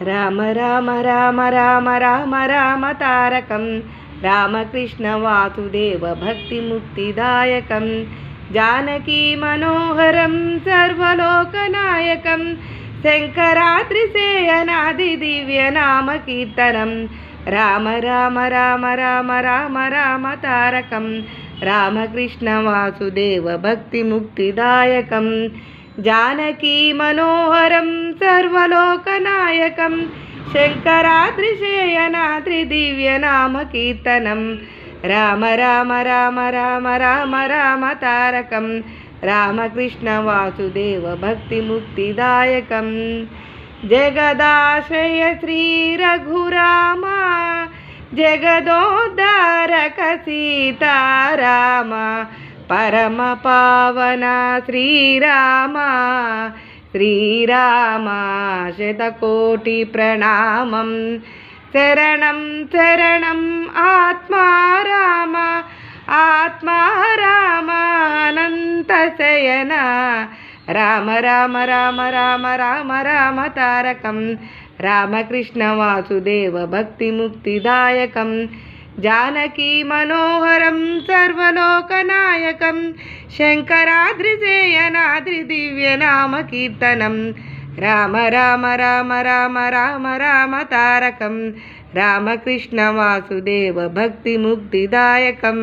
రామ రామ రామ రామ రామ రామ తారకం రామకృష్ణ వాసుదేవ భక్తి ముక్తిదాయకం జానకీ మనోహరం సర్వలోకనాయకం శంకరాద్రిసేయనాది దివ్య నామ కీర్తనం రామ రామ రామ రామ రామ రామ తారకం రామకృష్ణ వాసుదేవ భక్తి ముక్తిదాయకం జానకీ మనోహరం సర్వలోకనాయకం శంకరాద్రిశయనాద్రి దివ్య నామ కీర్తనం రామ రామ రామ రామ రామ రామ తారకం రామకృష్ణ వాసుదేవ భక్తి ముక్తిదాయకం జగదాశ్రయ శ్రీ రఘురామ జగదోద్ధారక సీతారామ పరమ పావన శ్రీరామ శ్రీరామ శతకోటి ప్రణామం శరణం శరణం ఆత్మారామ ఆత్మారామ అనంత శయన రామ రామ రామ రామ రామ రామ తారకం రామకృష్ణ వాసుదేవ భక్తి ముక్తిదాయకం జానకీ మనోహరం సర్వలోకనాయకం శంకరాద్రిశయనాద్రి దివ్య నామ కీర్తనం రామ రామ రామ రామ రామ రామ తారకం రామకృష్ణ వాసుదేవ భక్తి ముక్తిదాయకం.